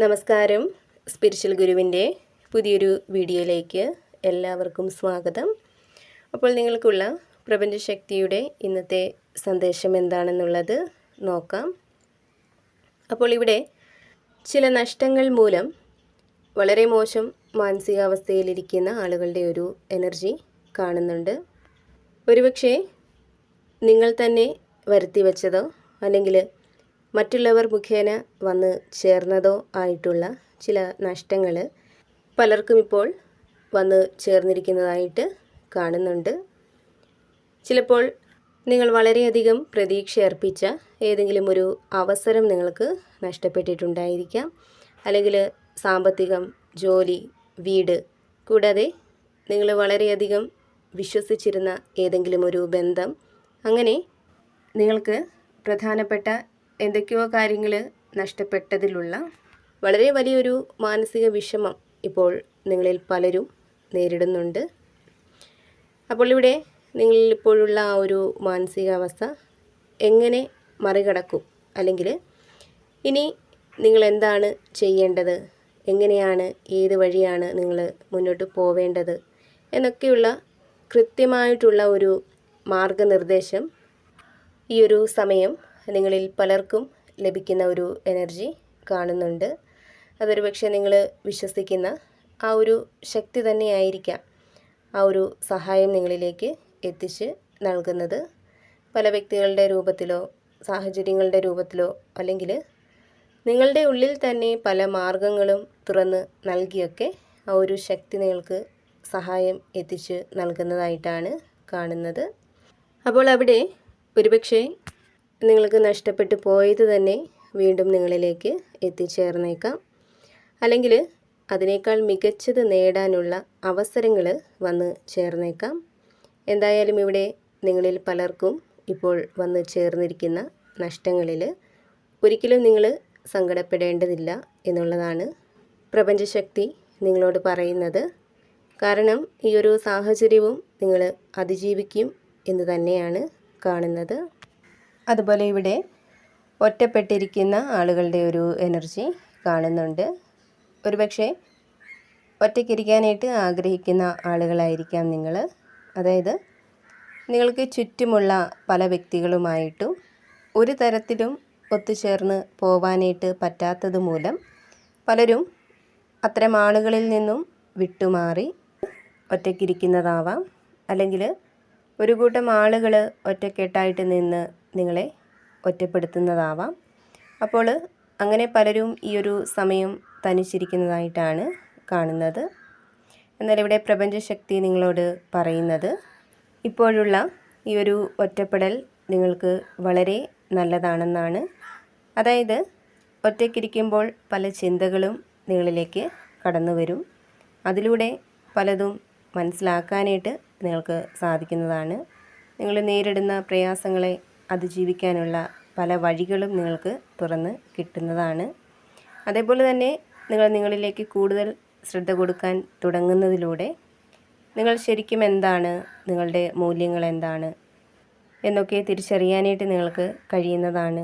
നമസ്കാരം. സ്പിരിച്വൽ ഗുരുവിൻ്റെ പുതിയൊരു വീഡിയോയിലേക്ക് എല്ലാവർക്കും സ്വാഗതം. അപ്പോൾ നിങ്ങൾക്കുള്ള പ്രപഞ്ചശക്തിയുടെ ഇന്നത്തെ സന്ദേശം എന്താണെന്നുള്ളത് നോക്കാം. അപ്പോൾ ഇവിടെ ചില നഷ്ടങ്ങൾ മൂലം വളരെ മോശം മാനസികാവസ്ഥയിലിരിക്കുന്ന ആളുകളുടെ ഒരു എനർജി കാണുന്നുണ്ട്. ഒരുപക്ഷെ നിങ്ങൾ തന്നെ വരുത്തി വച്ചതോ അല്ലെങ്കിൽ മറ്റുള്ളവർ മുഖേന വന്ന് ചേർന്നതോ ആയിട്ടുള്ള ചില നഷ്ടങ്ങൾ പലർക്കും ഇപ്പോൾ വന്ന് ചേർന്നിരിക്കുന്നതായിട്ട് കാണുന്നുണ്ട്. ചിലപ്പോൾ നിങ്ങൾ വളരെയധികം പ്രതീക്ഷ അർപ്പിച്ച ഏതെങ്കിലും ഒരു അവസരം നിങ്ങൾക്ക് നഷ്ടപ്പെട്ടിട്ടുണ്ടായിരിക്കാം. അല്ലെങ്കിൽ സാമ്പത്തികം, ജോലി, വീട്, കൂടാതെ നിങ്ങൾ വളരെയധികം വിശ്വസിച്ചിരുന്ന ഏതെങ്കിലും ഒരു ബന്ധം, അങ്ങനെ നിങ്ങൾക്ക് പ്രധാനപ്പെട്ട എന്തൊക്കെയോ കാര്യങ്ങൾ നഷ്ടപ്പെട്ടതിലുള്ള വളരെ വലിയൊരു മാനസിക വിഷമം ഇപ്പോൾ നിങ്ങളിൽ പലരും നേരിടുന്നുണ്ട്. അപ്പോൾ ഇവിടെ നിങ്ങളിൽ ഇപ്പോഴുള്ള ആ ഒരു മാനസികാവസ്ഥ എങ്ങനെ മറികടക്കും, അല്ലെങ്കിൽ ഇനി നിങ്ങൾ എന്താണ് ചെയ്യേണ്ടത്, എങ്ങനെയാണ്, ഏത് വഴിയാണ് നിങ്ങൾ മുന്നോട്ട് പോവേണ്ടത് എന്നൊക്കെയുള്ള കൃത്യമായിട്ടുള്ള ഒരു മാർഗനിർദ്ദേശം ഈ ഒരു സമയം നിങ്ങളിൽ പലർക്കും ലഭിക്കുന്ന ഒരു എനർജി കാണുന്നുണ്ട്. അതൊരു പക്ഷേ നിങ്ങൾ വിശ്വസിക്കുന്ന ആ ഒരു ശക്തി തന്നെയായിരിക്കാം ആ ഒരു സഹായം നിങ്ങളിലേക്ക് എത്തിച്ച് നൽകുന്നത്. പല വ്യക്തികളുടെ രൂപത്തിലോ സാഹചര്യങ്ങളുടെ രൂപത്തിലോ അല്ലെങ്കിൽ നിങ്ങളുടെ ഉള്ളിൽ തന്നെ പല മാർഗങ്ങളും തുറന്ന് നൽകിയൊക്കെ ആ ഒരു ശക്തി നിങ്ങൾക്ക് സഹായം എത്തിച്ച് നൽകുന്നതായിട്ടാണ് കാണുന്നത്. അപ്പോൾ അവിടെ ഒരുപക്ഷെ നിങ്ങൾക്ക് നഷ്ടപ്പെട്ടു പോയത് തന്നെ വീണ്ടും നിങ്ങളിലേക്ക് എത്തിച്ചേർന്നേക്കാം. അല്ലെങ്കിൽ അതിനേക്കാൾ മികച്ചത് നേടാനുള്ള അവസരങ്ങൾ വന്ന് ചേർന്നേക്കാം. എന്തായാലും ഇവിടെ നിങ്ങളിൽ പലർക്കും ഇപ്പോൾ വന്ന് ചേർന്നിരിക്കുന്ന നഷ്ടങ്ങളിൽ ഒരിക്കലും നിങ്ങൾ സങ്കടപ്പെടേണ്ടതില്ല എന്നുള്ളതാണ് പ്രപഞ്ചശക്തി നിങ്ങളോട് പറയുന്നത്. കാരണം ഈ ഒരു സാഹചര്യവും നിങ്ങൾ അതിജീവിക്കും എന്ന് തന്നെയാണ് കാണുന്നത്. അതുപോലെ ഇവിടെ ഒറ്റപ്പെട്ടിരിക്കുന്ന ആളുകളുടെ ഒരു എനർജി കാണുന്നുണ്ട്. ഒരുപക്ഷെ ഒറ്റയ്ക്കിരിക്കാനായിട്ട് ആഗ്രഹിക്കുന്ന ആളുകളായിരിക്കാം നിങ്ങൾ. അതായത് നിങ്ങൾക്ക് ചുറ്റുമുള്ള പല വ്യക്തികളുമായിട്ടും ഒരു തരത്തിലും ഒത്തുചേർന്ന് പോവാനായിട്ട് പറ്റാത്തത് മൂലം പലരും അത്തരം ആളുകളിൽ നിന്നും വിട്ടുമാറി ഒറ്റയ്ക്കിരിക്കുന്നതാവാം. അല്ലെങ്കിൽ ഒരു കൂട്ടം ആളുകൾ ഒറ്റക്കെട്ടായിട്ട് നിന്ന് നിങ്ങളെ ഒറ്റപ്പെടുത്തുന്നതാവാം. അപ്പോൾ അങ്ങനെ പലരും ഈ ഒരു സമയം തനിച്ചിരിക്കുന്നതായിട്ടാണ് കാണുന്നത്. എന്നാൽ ഇവിടെ പ്രപഞ്ചശക്തി നിങ്ങളോട് പറയുന്നത് ഇപ്പോഴുള്ള ഈ ഒരു ഒറ്റപ്പെടൽ നിങ്ങൾക്ക് വളരെ നല്ലതാണെന്നാണ്. അതായത് ഒറ്റയ്ക്കിരിക്കുമ്പോൾ പല ചിന്തകളും നിങ്ങളിലേക്ക് കടന്നു വരും. അതിലൂടെ പലതും മനസ്സിലാക്കാനായിട്ട് നിങ്ങൾക്ക് സാധിക്കുന്നതാണ്. നിങ്ങൾ നേരിടുന്ന പ്രയാസങ്ങളെ അതിജീവിക്കാനുള്ള പല വഴികളും നിങ്ങൾക്ക് തുറന്ന് കിട്ടുന്നതാണ്. അതേപോലെ തന്നെ നിങ്ങളിലേക്ക് കൂടുതൽ ശ്രദ്ധ കൊടുക്കാൻ തുടങ്ങുന്നതിലൂടെ നിങ്ങൾ ശരിക്കും എന്താണ്, നിങ്ങളുടെ മൂല്യങ്ങൾ എന്താണ് എന്നൊക്കെ തിരിച്ചറിയാനായിട്ട് നിങ്ങൾക്ക് കഴിയുന്നതാണ്.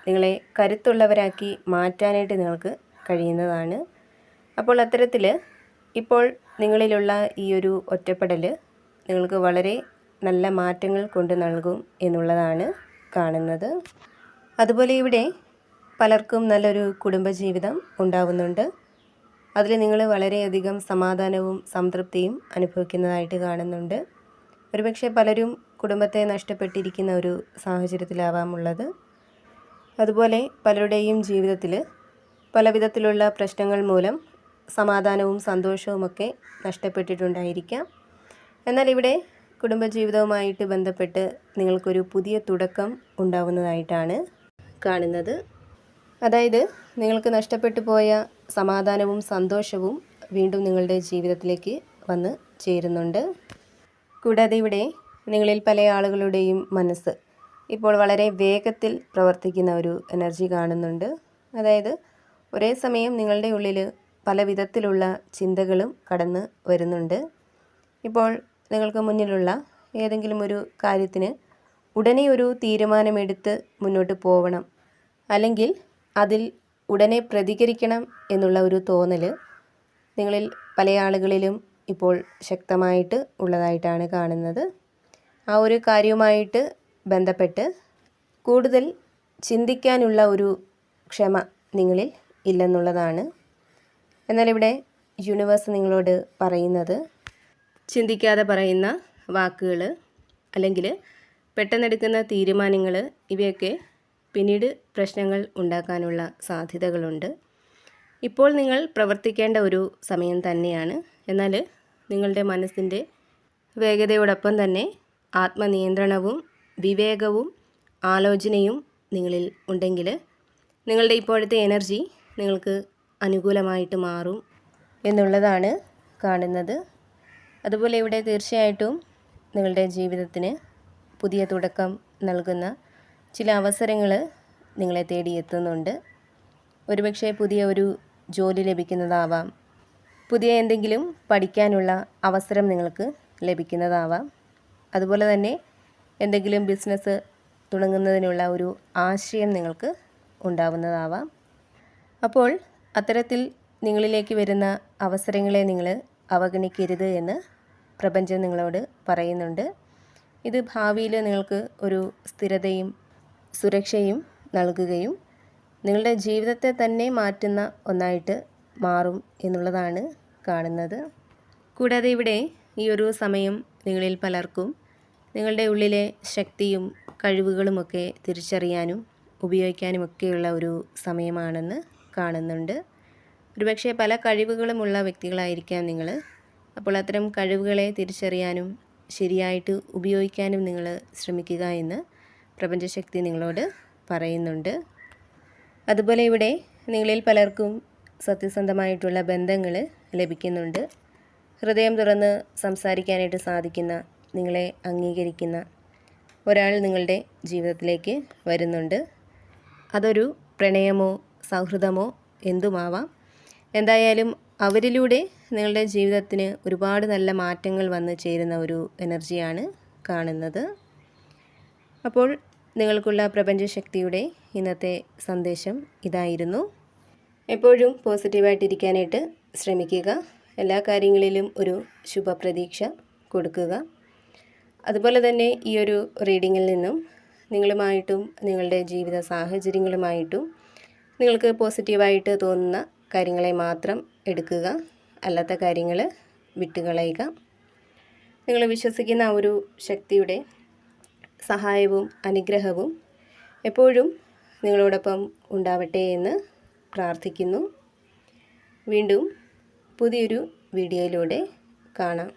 നിങ്ങളെ കരുത്തുള്ളവരാക്കി മാറ്റാനായിട്ട് നിങ്ങൾക്ക് കഴിയുന്നതാണ്. അപ്പോൾ അത്തരത്തിൽ ഇപ്പോൾ നിങ്ങളിലുള്ള ഈ ഒരു ഒറ്റപ്പെടൽ നിങ്ങൾക്ക് വളരെ നല്ല മാറ്റങ്ങൾ കൊണ്ട് നൽകും എന്നുള്ളതാണ് കാണുന്നത്. അതുപോലെ ഇവിടെ പലർക്കും നല്ലൊരു കുടുംബജീവിതം ഉണ്ടാവുന്നുണ്ട്. അതിൽ നിങ്ങൾ വളരെയധികം സമാധാനവും സംതൃപ്തിയും അനുഭവിക്കുന്നതായിട്ട് കാണുന്നുണ്ട്. ഒരുപക്ഷെ പലരും കുടുംബത്തെ നഷ്ടപ്പെട്ടിരിക്കുന്ന ഒരു സാഹചര്യത്തിലാവാം ഉള്ളത്. അതുപോലെ പലരുടെയും ജീവിതത്തിൽ പല വിധത്തിലുള്ള പ്രശ്നങ്ങൾ മൂലം സമാധാനവും സന്തോഷവുമൊക്കെ നഷ്ടപ്പെട്ടിട്ടുണ്ടായിരിക്കാം. എന്നാൽ ഇവിടെ കുടുംബജീവിതവുമായിട്ട് ബന്ധപ്പെട്ട് നിങ്ങൾക്കൊരു പുതിയ തുടക്കം ഉണ്ടാവുന്നതായിട്ടാണ് കാണുന്നത്. അതായത് നിങ്ങൾക്ക് നഷ്ടപ്പെട്ടു പോയ സമാധാനവും സന്തോഷവും വീണ്ടും നിങ്ങളുടെ ജീവിതത്തിലേക്ക് വന്ന് ചേരുന്നുണ്ട്. കൂടാതെ ഇവിടെ നിങ്ങളിൽ പല ആളുകളുടെയും മനസ്സ് ഇപ്പോൾ വളരെ വേഗത്തിൽ പ്രവർത്തിക്കുന്ന ഒരു എനർജി കാണുന്നുണ്ട്. അതായത് ഒരേ സമയം നിങ്ങളുടെ ഉള്ളിൽ പല വിധത്തിലുള്ള ചിന്തകളും കടന്ന് വരുന്നുണ്ട്. ഇപ്പോൾ നിങ്ങൾക്ക് മുന്നിലുള്ള ഏതെങ്കിലും ഒരു കാര്യത്തിന് ഉടനെ ഒരു തീരുമാനമെടുത്ത് മുന്നോട്ട് പോകണം, അല്ലെങ്കിൽ അതിൽ ഉടനെ പ്രതികരിക്കണം എന്നുള്ള ഒരു തോന്നൽ നിങ്ങളിൽ പല ആളുകളിലും ഇപ്പോൾ ശക്തമായിട്ട് ഉള്ളതായിട്ടാണ് കാണുന്നത്. ആ ഒരു കാര്യവുമായിട്ട് ബന്ധപ്പെട്ട് കൂടുതൽ ചിന്തിക്കാനുള്ള ഒരു ക്ഷമ നിങ്ങളിൽ ഇല്ലെന്നുള്ളതാണ്. എന്നാൽ ഇവിടെ യൂണിവേഴ്സ് നിങ്ങളോട് പറയുന്നത്, ചിന്തിക്കാതെ പറയുന്ന വാക്കുകൾ അല്ലെങ്കിൽ പെട്ടെന്നെടുക്കുന്ന തീരുമാനങ്ങൾ ഇവയൊക്കെ പിന്നീട് പ്രശ്നങ്ങൾ ഉണ്ടാക്കാനുള്ള സാധ്യതകളുണ്ട്. ഇപ്പോൾ നിങ്ങൾ പ്രവർത്തിക്കേണ്ട ഒരു സമയം തന്നെയാണ്. എന്നാൽ നിങ്ങളുടെ മനസ്സിൻ്റെ വേഗതയോടൊപ്പം തന്നെ ആത്മനിയന്ത്രണവും വിവേകവും ആലോചനയും നിങ്ങളിൽ ഉണ്ടെങ്കിൽ നിങ്ങളുടെ ഇപ്പോഴത്തെ എനർജി നിങ്ങൾക്ക് അനുകൂലമായിട്ട് മാറും എന്നുള്ളതാണ് കാണുന്നത്. അതുപോലെ ഇവിടെ തീർച്ചയായിട്ടും നിങ്ങളുടെ ജീവിതത്തിന് പുതിയ തുടക്കം നൽകുന്ന ചില അവസരങ്ങൾ നിങ്ങളെ തേടിയെത്തുന്നുണ്ട്. ഒരുപക്ഷെ പുതിയ ഒരു ജോലി ലഭിക്കുന്നതാവാം, പുതിയ എന്തെങ്കിലും പഠിക്കാനുള്ള അവസരം നിങ്ങൾക്ക് ലഭിക്കുന്നതാവാം, അതുപോലെ തന്നെ എന്തെങ്കിലും ബിസിനസ് തുടങ്ങുന്നതിനുള്ള ഒരു ആശയം നിങ്ങൾക്ക് ഉണ്ടാവുന്നതാവാം. അപ്പോൾ അത്തരത്തിൽ നിങ്ങളിലേക്ക് വരുന്ന അവസരങ്ങളെ നിങ്ങൾ അവഗണിക്കരുത് എന്ന് പ്രപഞ്ചം നിങ്ങളോട് പറയുന്നുണ്ട്. ഇത് ഭാവിയിൽ നിങ്ങൾക്ക് ഒരു സ്ഥിരതയും സുരക്ഷയും നൽകുകയും നിങ്ങളുടെ ജീവിതത്തെ തന്നെ മാറ്റുന്ന ഒന്നായിട്ട് മാറും എന്നുള്ളതാണ് കാണുന്നത്. കൂടാതെ ഇവിടെ ഈ ഒരു സമയം നിങ്ങളിൽ പലർക്കും നിങ്ങളുടെ ഉള്ളിലെ ശക്തിയും കഴിവുകളുമൊക്കെ തിരിച്ചറിയാനും ഉപയോഗിക്കാനുമൊക്കെയുള്ള ഒരു സമയമാണെന്ന് കാണുന്നുണ്ട്. ഒരുപക്ഷെ പല കഴിവുകളുമുള്ള വ്യക്തികളായിരിക്കാം നിങ്ങൾ. അപ്പോൾ അത്തരം കഴിവുകളെ തിരിച്ചറിയാനും ശരിയായിട്ട് ഉപയോഗിക്കാനും നിങ്ങൾ ശ്രമിക്കുക എന്ന് പ്രപഞ്ചശക്തി നിങ്ങളോട് പറയുന്നുണ്ട്. അതുപോലെ ഇവിടെ നിങ്ങളിൽ പലർക്കും സത്യസന്ധമായിട്ടുള്ള ബന്ധങ്ങൾ ലഭിക്കുന്നുണ്ട്. ഹൃദയം തുറന്ന് സംസാരിക്കാനായിട്ട് സാധിക്കുന്ന, നിങ്ങളെ അംഗീകരിക്കുന്ന ഒരാൾ നിങ്ങളുടെ ജീവിതത്തിലേക്ക് വരുന്നുണ്ട്. അതൊരു പ്രണയമോ സൗഹൃദമോ എന്തുമാവാം. എന്തായാലും അവരിലൂടെ നിങ്ങളുടെ ജീവിതത്തിന് ഒരുപാട് നല്ല മാറ്റങ്ങൾ വന്നു ചേരുന്ന ഒരു എനർജിയാണ് കാണുന്നത്. അപ്പോൾ നിങ്ങൾക്കുള്ള പ്രപഞ്ചശക്തിയുടെ ഇന്നത്തെ സന്ദേശം ഇതായിരുന്നു. എപ്പോഴും പോസിറ്റീവായിട്ടിരിക്കാനായിട്ട് ശ്രമിക്കുക. എല്ലാ കാര്യങ്ങളിലും ഒരു ശുഭപ്രതീക്ഷ കൊടുക്കുക. അതുപോലെ തന്നെ ഈ ഒരു റീഡിങ്ങിൽ നിന്നും നിങ്ങളുമായിട്ടും നിങ്ങളുടെ ജീവിത സാഹചര്യങ്ങളുമായിട്ടും നിങ്ങൾക്ക് പോസിറ്റീവായിട്ട് തോന്നുന്ന കാര്യങ്ങളെ മാത്രം എടുക്കുക. അല്ലാത്ത കാര്യങ്ങൾ വിട്ടുകളയുക. നിങ്ങൾ വിശ്വസിക്കുന്ന ആ ഒരു ശക്തിയുടെ സഹായവും അനുഗ്രഹവും എപ്പോഴും നിങ്ങളോടൊപ്പം ഉണ്ടാവട്ടെ എന്ന് പ്രാർത്ഥിക്കുന്നു. വീണ്ടും പുതിയൊരു വീഡിയോയിലൂടെ കാണാം.